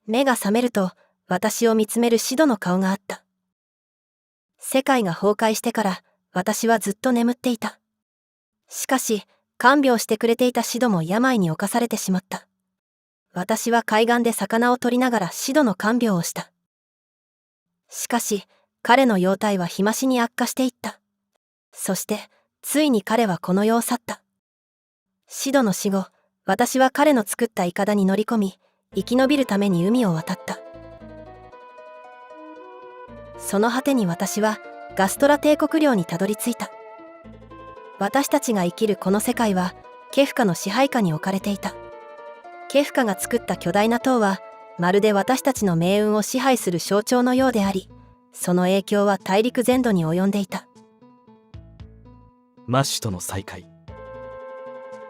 目が覚めると、私を見つめるシドの顔があった。世界が崩壊してから、私はずっと眠っていた。しかし、看病してくれていたシドも病に侵されてしまった。私は海岸で魚を取りながらシドの看病をした。しかし、彼の容態は日増しに悪化していった。そして、ついに彼はこの世を去った。シドの死後、私は彼の作ったイカダに乗り込み、生き延びるために海を渡った。その果てに私はガストラ帝国領にたどり着いた。私たちが生きるこの世界はケフカの支配下に置かれていた。ケフカが作った巨大な塔はまるで私たちの命運を支配する象徴のようであり、その影響は大陸全土に及んでいた。マッシュとの再会。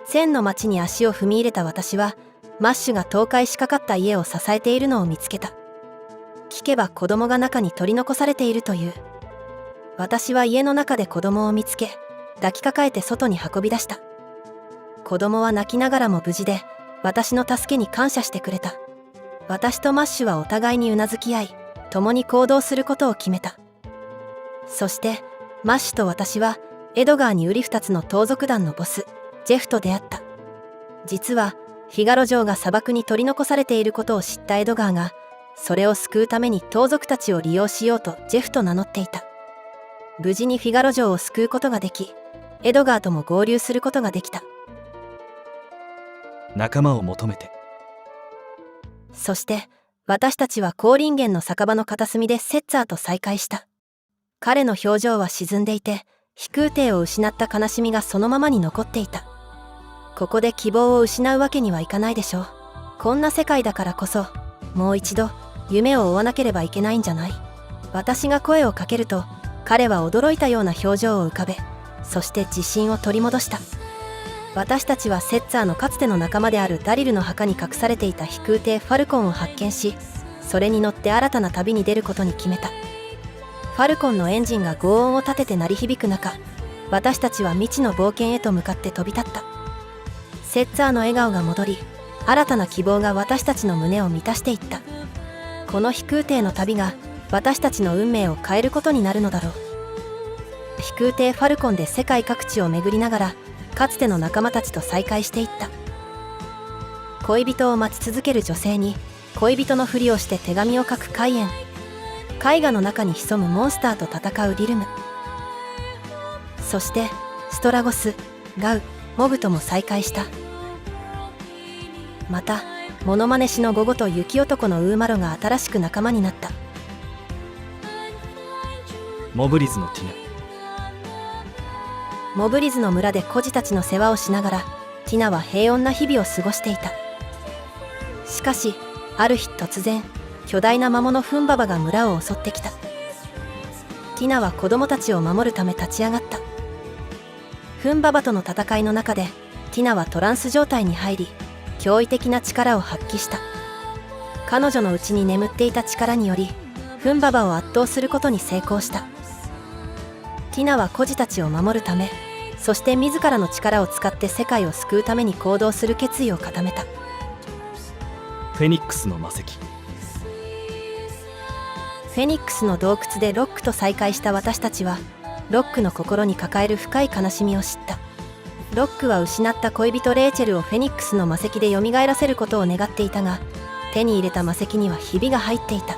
千の町に足を踏み入れた私は、マッシュが倒壊しかかった家を支えているのを見つけた。聞けば子供が中に取り残されているという。私は家の中で子供を見つけ、抱きかかえて外に運び出した。子供は泣きながらも無事で、私の助けに感謝してくれた。私とマッシュはお互いにうなずき合い、共に行動することを決めた。そして、マッシュと私は、エドガーにウリ二つの盗賊団のボス、ジェフと出会った。実は、フィガロ城が砂漠に取り残されていることを知ったエドガーが、それを救うために盗賊たちを利用しようとジェフと名乗っていた。無事にフィガロ城を救うことができ、エドガーとも合流することができた。仲間を求めて。そして、私たちは高林原の酒場の片隅でセッツァーと再会した。彼の表情は沈んでいて、飛空艇を失った悲しみがそのままに残っていた。ここで希望を失うわけにはいかないでしょう。こんな世界だからこそ、もう一度、夢を追わなければいけないんじゃない？私が声をかけると、彼は驚いたような表情を浮かべ、そして自信を取り戻した。私たちはセッツァーのかつての仲間であるダリルの墓に隠されていた飛空艇ファルコンを発見し、それに乗って新たな旅に出ることに決めた。ファルコンのエンジンが轟音を立てて鳴り響く中、私たちは未知の冒険へと向かって飛び立った。セッツァーの笑顔が戻り、新たな希望が私たちの胸を満たしていった。この飛空艇の旅が私たちの運命を変えることになるのだろう。飛空艇ファルコンで世界各地を巡りながら、かつての仲間たちと再会していった。恋人を待ち続ける女性に、恋人のふりをして手紙を書くカイエン。絵画の中に潜むモンスターと戦うディルム。そしてストラゴス、ガウ、モグとも再会した。またモノマネ師のゴゴと雪男のウーマロが新しく仲間になった。モブリズのティナ。モブリズの村で孤児たちの世話をしながら、ティナは平穏な日々を過ごしていた。しかしある日突然、巨大な魔物フンババが村を襲ってきた。ティナは子供たちを守るため立ち上がった。フンババとの戦いの中で、ティナはトランス状態に入り、驚異的な力を発揮した。彼女の内に眠っていた力により、フンババを圧倒することに成功した。ティナは孤児たちを守るため、そして自らの力を使って世界を救うために行動する決意を固めた。フェニックスの魔石。フェニックスの洞窟でロックと再会した私たちは、ロックの心に抱える深い悲しみを知った。ロックは失った恋人レイチェルをフェニックスの魔石で蘇らせることを願っていたが、手に入れた魔石にはひびが入っていた。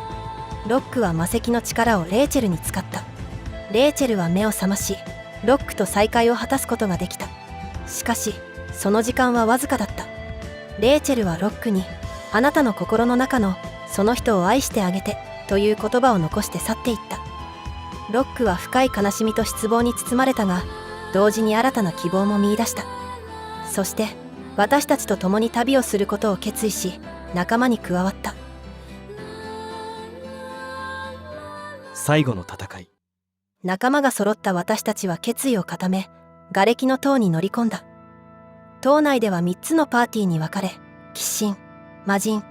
ロックは魔石の力をレイチェルに使った。レイチェルは目を覚まし、ロックと再会を果たすことができた。しかしその時間はわずかだった。レイチェルはロックに、あなたの心の中のその人を愛してあげてという言葉を残して去っていった。ロックは深い悲しみと失望に包まれたが、同時に新たな希望も見出した。そして私たちと共に旅をすることを決意し、仲間に加わった。最後の戦い。仲間が揃った私たちは決意を固め、瓦礫の塔に乗り込んだ。塔内では3つのパーティーに分かれ、鬼神、魔人、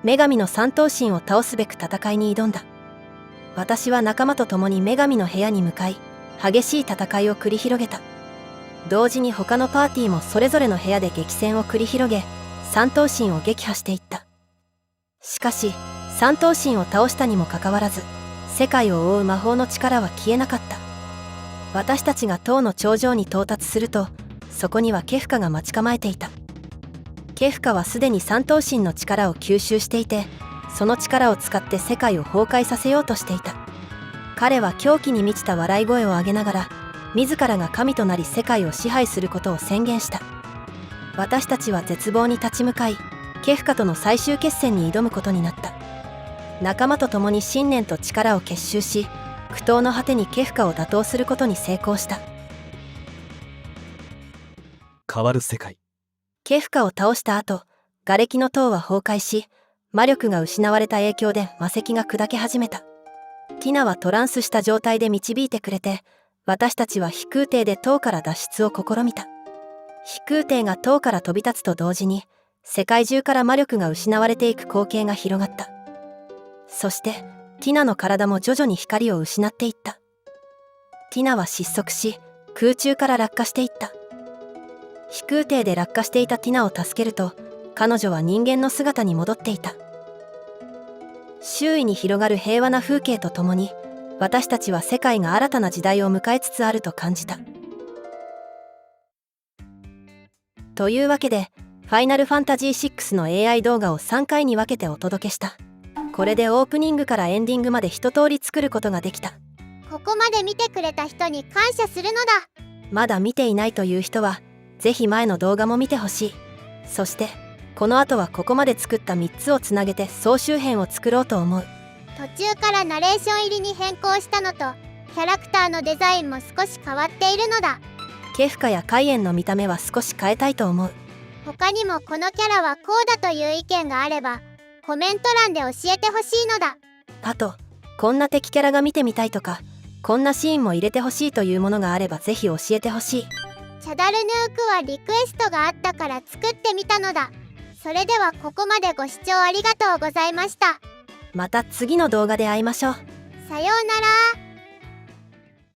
女神の三頭身を倒すべく戦いに挑んだ。私は仲間と共に女神の部屋に向かい、激しい戦いを繰り広げた。同時に他のパーティーもそれぞれの部屋で激戦を繰り広げ、三頭身を撃破していった。しかし三頭身を倒したにもかかわらず、世界を覆う魔法の力は消えなかった。私たちが塔の頂上に到達すると、そこにはケフカが待ち構えていた。ケフカはすでに三頭身の力を吸収していて、その力を使って世界を崩壊させようとしていた。彼は狂気に満ちた笑い声を上げながら、自らが神となり世界を支配することを宣言した。私たちは絶望に立ち向かい、ケフカとの最終決戦に挑むことになった。仲間と共に信念と力を結集し、苦闘の果てにケフカを打倒することに成功した。変わる世界。ケフカを倒した後、瓦礫の塔は崩壊し、魔力が失われた影響で魔石が砕け始めた。ティナはトランスした状態で導いてくれて、私たちは飛空艇で塔から脱出を試みた。飛空艇が塔から飛び立つと同時に、世界中から魔力が失われていく光景が広がった。そして、ティナの体も徐々に光を失っていった。ティナは失速し、空中から落下していった。飛空艇で落下していたティナを助けると、彼女は人間の姿に戻っていた。周囲に広がる平和な風景とともに、私たちは世界が新たな時代を迎えつつあると感じた。というわけで、ファイナルファンタジー6の AI 動画を3回に分けてお届けした。これでオープニングからエンディングまで一通り作ることができた。ここまで見てくれた人に感謝するのだ。まだ見ていないという人は、ぜひ前の動画も見てほしい。そして、この後はここまで作った3つをつなげて総集編を作ろうと思う。途中からナレーション入りに変更したのと、キャラクターのデザインも少し変わっているのだ。ケフカやカイエンの見た目は少し変えたいと思う。他にもこのキャラはこうだという意見があれば、コメント欄で教えてほしいのだ。あと、こんな敵キャラが見てみたいとか、こんなシーンも入れてほしいというものがあればぜひ教えてほしい。チャダルヌークはリクエストがあったから作ってみたのだ。それではここまでご視聴ありがとうございました。また次の動画で会いましょう。さようなら。